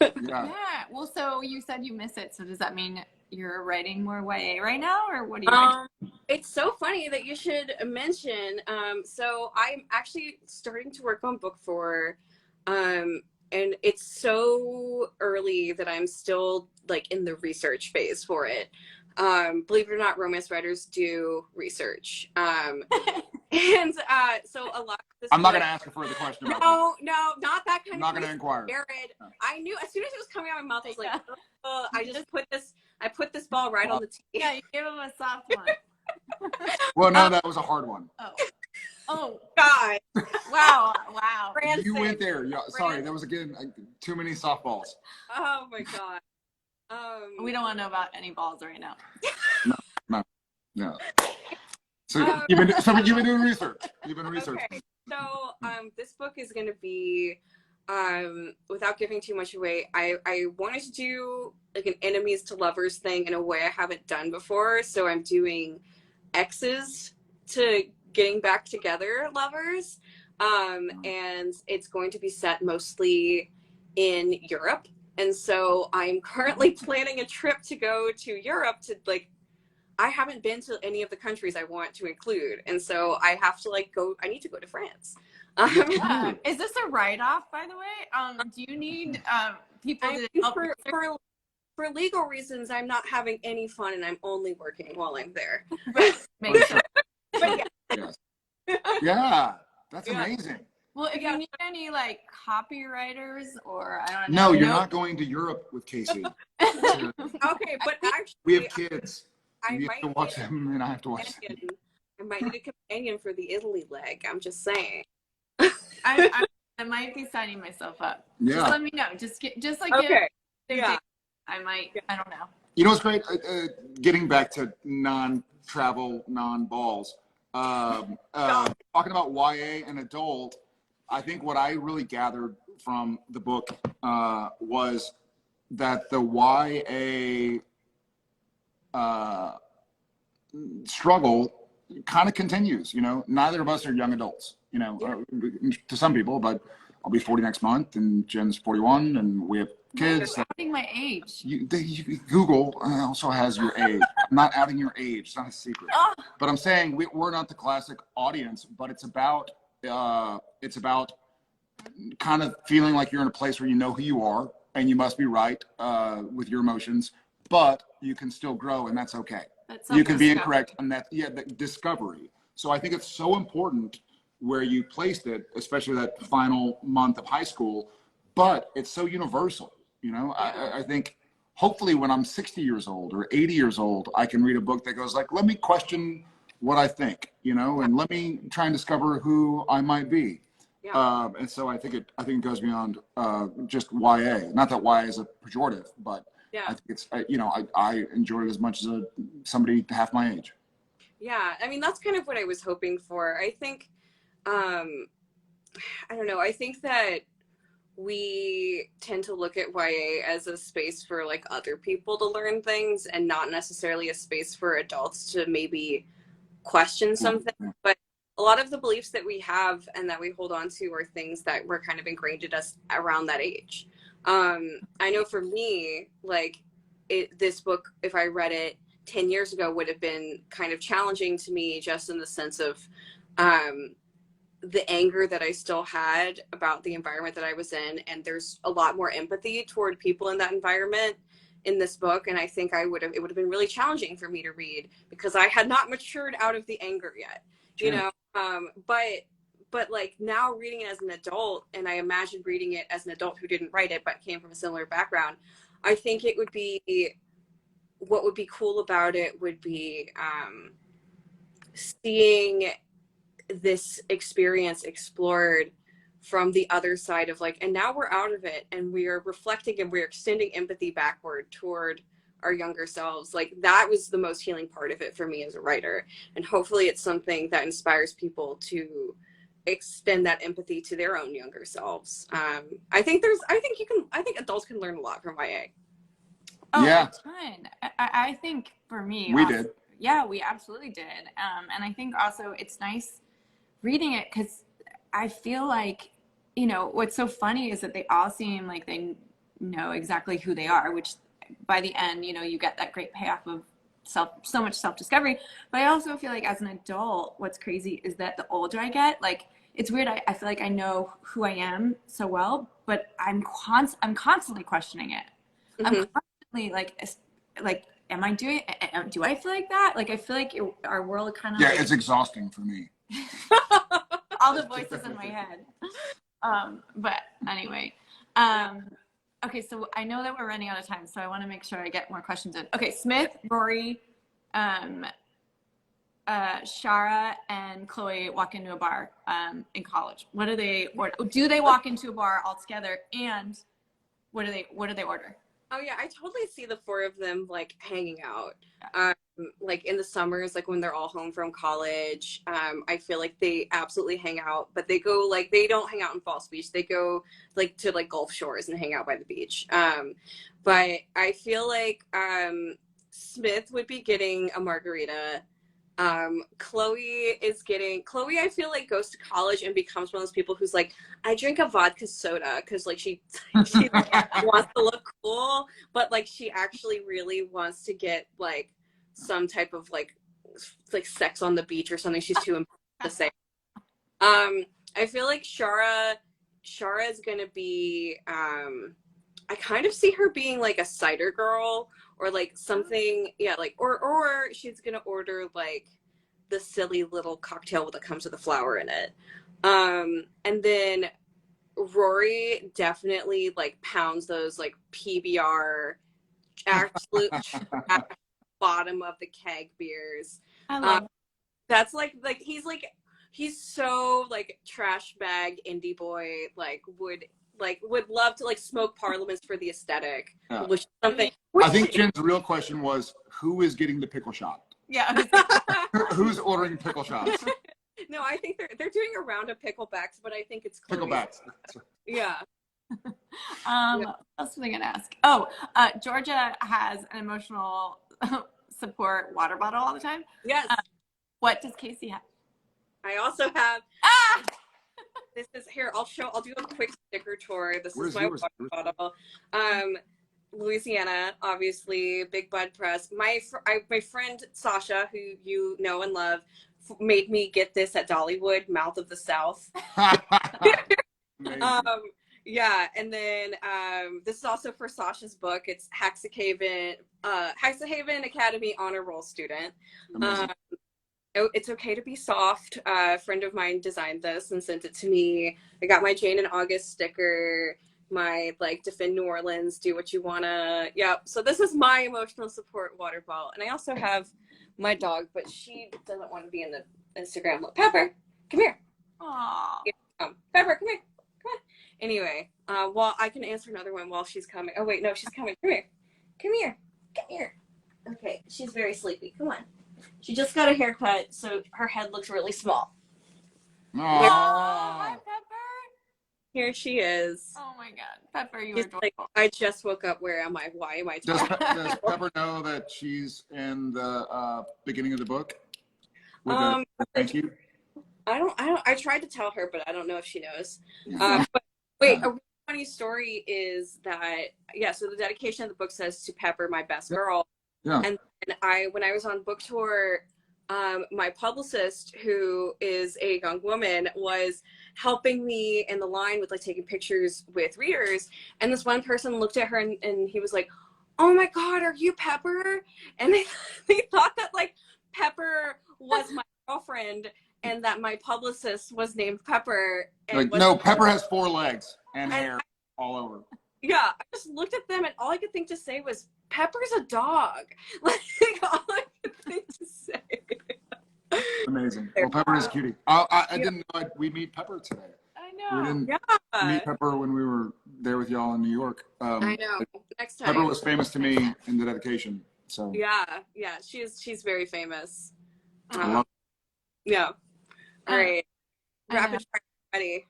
Well, so you said you miss it. So does that mean you're writing more YA right now, or what are you writing? It's so funny that you should mention. So I'm actually starting to work on book 4. And it's so early that I'm still like in the research phase for it. Believe it or not, romance writers do research. And so a lot of this I'm not going to ask a further question about no, not that kind I'm of not going to inquire. Jared, I knew as soon as it was coming out of my mouth, I was like, I put this ball right on the tee. Yeah, you gave him a soft one. Well, no, that was a hard one. Oh God. Wow. You went there. Yeah, sorry, that was again too many softballs. Oh my God. We don't want to know about any balls right now. No. So you've been doing research. You've been researching. Okay. So this book is going to be, without giving too much away, I wanted to do like an enemies to lovers thing in a way I haven't done before. So I'm doing exes to getting back together lovers, and it's going to be set mostly in Europe. And so I'm currently planning a trip to go to Europe to like, I haven't been to any of the countries I want to include. And so I have to like go, I need to go to France. Is this a write-off, by the way? Do you need people to help? For legal reasons, I'm not having any fun and I'm only working while I'm there. Makes sense. But Yeah, that's amazing. Well, if you need any like copywriters or I don't know. No, you're not going to Europe with Casey. Okay, but actually, we have kids. I You might have to watch them, and I have to watch them. I might need a companion for the Italy leg. I'm just saying. I might be signing myself up. Yeah. Just let me know. Just Okay. I might. I don't know. You know what's great? Getting back to non-travel, non-balls. Talking about YA and adult. I think what I really gathered from the book was that the YA struggle kind of continues. You know, neither of us are young adults, you know, to some people, but I'll be 40 next month, and Jen's 41, and we have kids. You're outing my age. Google also has your age. I'm not outing your age. It's not a secret. Oh. But I'm saying we're not the classic audience, but it's about kind of feeling like you're in a place where you know who you are and you must be right with your emotions, but you can still grow, and that's okay. You can be incorrect, and that the discovery. So I think it's so important where you placed it, especially that final month of high school, but it's so universal. You know, I think hopefully when I'm 60 years old or 80 years old, I can read a book that goes like, let me question what I think, you know, and let me try and discover who I might be. Yeah. And so I think it goes beyond just YA. Not that YA is a pejorative, but yeah. I think it's, you know, I enjoyed it as much as somebody half my age. Yeah, I mean, that's kind of what I was hoping for. I think, I don't know, I think that we tend to look at YA as a space for like other people to learn things and not necessarily a space for adults to maybe question something. But a lot of the beliefs that we have and that we hold on to are things that were kind of ingrained in us around that age. I know for me, like this book, if I read it 10 years ago, would have been kind of challenging to me, just in the sense of the anger that I still had about the environment that I was in. And there's a lot more empathy toward people in that environment in this book. And I think it would have been really challenging for me to read because I had not matured out of the anger yet, you know? But like now reading it as an adult, and I imagine reading it as an adult who didn't write it, but came from a similar background, I think it would be, what would be cool about it would be seeing this experience explored from the other side of like, and now we're out of it and we are reflecting and we're extending empathy backward toward our younger selves. Like that was the most healing part of it for me as a writer. And hopefully it's something that inspires people to extend that empathy to their own younger selves. I think adults can learn a lot from YA. Oh, yeah. a ton. I think for me, we also, did. Yeah, we absolutely did. And I think also it's nice reading it because I feel like, you know, what's so funny is that they all seem like they know exactly who they are, which by the end, you know, you get that great payoff of so much self-discovery. But I also feel like as an adult, what's crazy is that the older I get, like, it's weird. I feel like I know who I am so well, but I'm constantly questioning it. Mm-hmm. I'm constantly like, am I doing? Do I feel like that? Like, I feel like our world kind of. Yeah, like, it's exhausting for me. All the voices in my head. But anyway, okay. So I know that we're running out of time, so I want to make sure I get more questions in. Okay, Smith, Rory, Shara, and Chloe walk into a bar in college. What do they order? Do they walk into a bar all together? And what do they order? Oh yeah, I totally see the four of them like hanging out. Like in the summers, like when they're all home from college, I feel like they absolutely hang out, but they go like, they don't hang out in Falls Beach. They go like to like Gulf Shores and hang out by the beach. But I feel like Smith would be getting a margarita. Chloe, I feel like goes to college and becomes one of those people who's like, I drink a vodka soda because like she wants to look cool, but like she actually really wants to get like some type of like sex on the beach or something. She's too embarrassed to say. I feel like Shara is gonna be I kind of see her being like a cider girl or like something, yeah, like or she's gonna order like the silly little cocktail that comes with a flower in it. And then Rory definitely like pounds those like PBR absolute bottom of the keg beers. I love that's like he's so like trash bag indie boy, like would love to like smoke parliaments for the aesthetic, which is something. I think Jen's real question was, who is getting the pickle shot? Yeah. Who's ordering pickle shots? No, I think they're doing a round of picklebacks, but I think it's Chloe's. Picklebacks. They're doing a round of picklebacks, but I think it's Chloe's. Picklebacks. Yeah. What else was I gonna ask? Oh, Georgia has an emotional support water bottle all the time. Yes. What does Casey have? I also have. Ah! This is here. I'll do a quick sticker tour. This Where's is my yours? water bottle. Louisiana, obviously, Big Bud Press. My friend Sasha, who you know and love, made me get this at Dollywood, Mouth of the South. Yeah, and then this is also for Sasha's book. It's Hexahaven Academy Honor Roll student. It's Okay to Be Soft. A friend of mine designed this and sent it to me. I got my Jane and August sticker, my like Defend New Orleans, do what you wanna. Yep. So this is my emotional support water bottle. And I also have my dog, but she doesn't want to be in the Instagram. Look, Pepper, come here. Aww. Pepper, come here. Come on. Anyway, well, I can answer another one while she's coming. Oh wait, no, she's coming. Come here. Come here. Come here. Okay, she's very sleepy. Come on. She just got a haircut, so her head looks really small. Hi, Pepper. Here she is. Oh my God, Pepper, you are She's adorable. like, I just woke up. Where am I? Why am I talking? Does Pepper know that she's in the beginning of the book? With thank you. I tried to tell her, but I don't know if she knows. But wait, a really funny story is that so the dedication of the book says to Pepper, my best girl. Yeah. And when I was on book tour, my publicist, who is a young woman, was helping me in the line with like taking pictures with readers. And this one person looked at her and he was like, "Oh my God, are you Pepper?" And they thought that like Pepper was my girlfriend and that my publicist was named Pepper. And no, Pepper has 4 legs and hair all over. Yeah, I just looked at them and all I could think to say was, Pepper's a dog. Like, all I could think to say. Amazing. Well, Pepper is a cutie. I didn't know we meet Pepper today. I know. We didn't meet Pepper when we were there with y'all in New York. I know. Next time. Pepper was famous to me in the dedication. So yeah, she's very famous. I Yeah. All right. Rapid fire ready.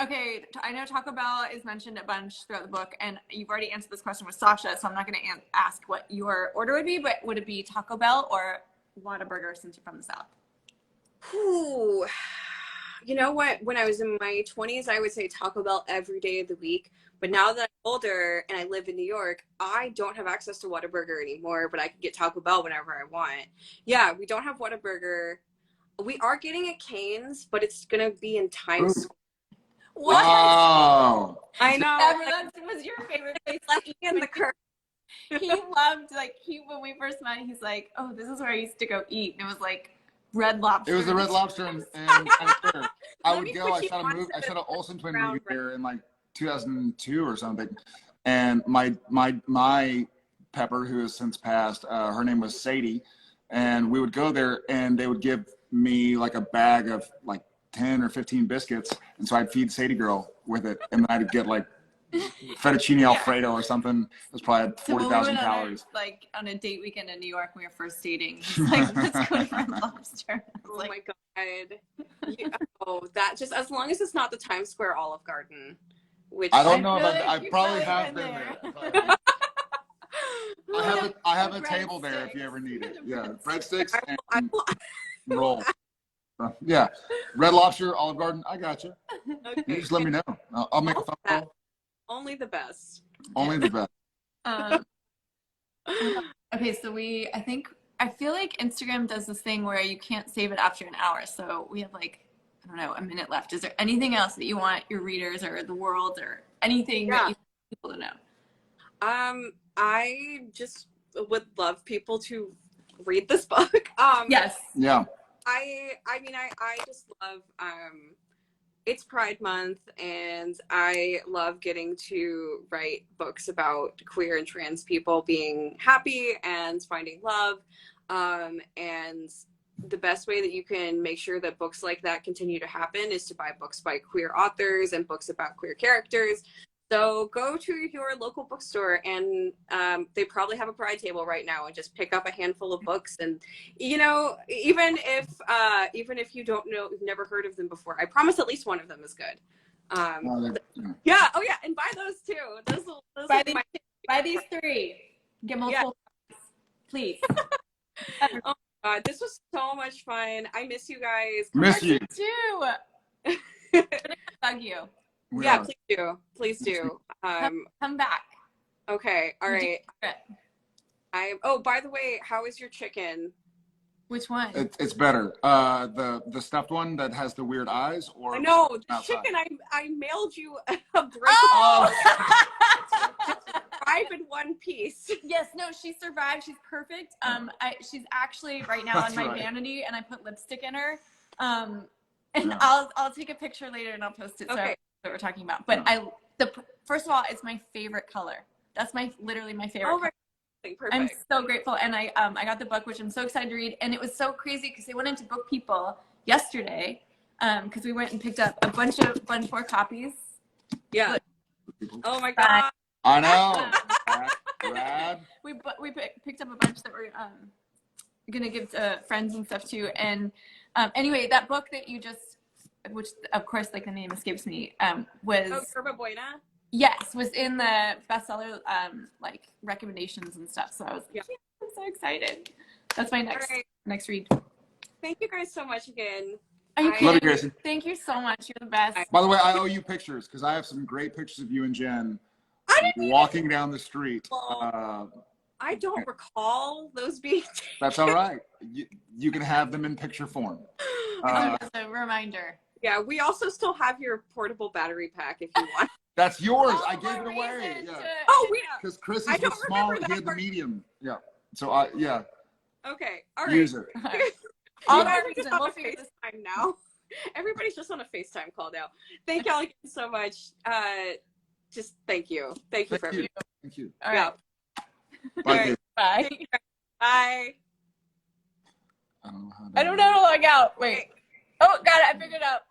Okay, I know Taco Bell is mentioned a bunch throughout the book, and you've already answered this question with Sasha, so I'm not going to ask what your order would be, but would it be Taco Bell or Whataburger since you're from the South? Ooh. You know what? When I was in my 20s, I would say Taco Bell every day of the week. But now that I'm older and I live in New York, I don't have access to Whataburger anymore, but I can get Taco Bell whenever I want. Yeah, we don't have Whataburger. We are getting a Cane's, but it's going to be in Times Square. What? Wow. I know. That was your favorite place. In the curve. He loved, when we first met, he's like, "Oh, this is where I used to go eat." And it was like Red Lobster. It was the Red Lobster and Times Square. I would go. I shot a Olsen Twin movie there in like 2002 or something. And my Pepper, who has since passed, her name was Sadie, and we would go there and they would give me like a bag of like 10 or 15 biscuits, and so I'd feed Sadie Girl with it, and then I'd get like fettuccine Alfredo or something. It was probably 40,000 calories. Like on a date weekend in New York, when we were first dating. He's like, "Let's go to Red Lobster." Oh my God! That just as long as it's not the Times Square Olive Garden, which I don't know like I probably have been there. I have a table there if you ever need it. Yeah, breadsticks and roll. Yeah, Red Lobster, Olive Garden. I got you. Okay. You just let me know. I'll make a phone call. Only the best. Only the best. Okay, so I feel like Instagram does this thing where you can't save it after an hour. So we have like, I don't know, a minute left. Is there anything else that you want your readers or the world or anything that you want people to know? I just would love people to read this book. Yes. Yeah. I just love it's Pride Month, and I love getting to write books about queer and trans people being happy and finding love. And the best way that you can make sure that books like that continue to happen is to buy books by queer authors and books about queer characters. So go to your local bookstore, and they probably have a pride table right now, and just pick up a handful of books. And even if you don't know, you've never heard of them before, I promise at least one of them is good. Yeah. Oh yeah, and buy those too. Those buy these 3. Get multiple, please. Oh my God, this was so much fun. I miss you guys. Miss you too. I'm gonna bug you. Yeah, please do. Come back. Okay, all right. Oh, by the way, how is your chicken? Which one? It's better. The stuffed one that has the weird eyes, or No, the chicken. I mailed you a breakable. Oh! 5 in 1 piece. Yes, no, she survived. She's perfect. She's actually right now on my vanity, and I put lipstick in her. And I'll take a picture later and I'll post it. So Okay. That we're talking about. But first of all, it's my favorite color. That's literally my favorite. Oh, right. Perfect. I'm so grateful, and I got the book, which I'm so excited to read. And it was so crazy because they went into Book People yesterday, because we went and picked up a bunch more copies. Yeah. Oh my God. I know. Rad. We picked up a bunch that we're gonna give to friends and stuff too. And anyway, that book that you just, which of course like the name escapes me, was Yerba Buena. Yes, was in the bestseller like recommendations and stuff. So I was like, I'm so excited. That's my next read. Thank you guys so much again. Are you Love kidding? you, Gracie. Thank you so much. You're the best. By the way, I owe you pictures because I have some great pictures of you and Jen walking down the street. I don't recall those being taken. That's all right. You can have them in picture form. As a reminder. Yeah, we also still have your portable battery pack if you want. That's yours. I gave it away. Yeah. Oh, Because Chris is the small, he had the medium. Yeah. So Okay. All right. Use it. All that that reason, reason, on a FaceTime now. Everybody's just on a FaceTime call now. Thank y'all again so much. Just thank you. Thank you for everything. Thank you. All right. Bye. Bye. Bye. I don't know how I don't know how to log out. Wait. Oh, got it. I figured it out.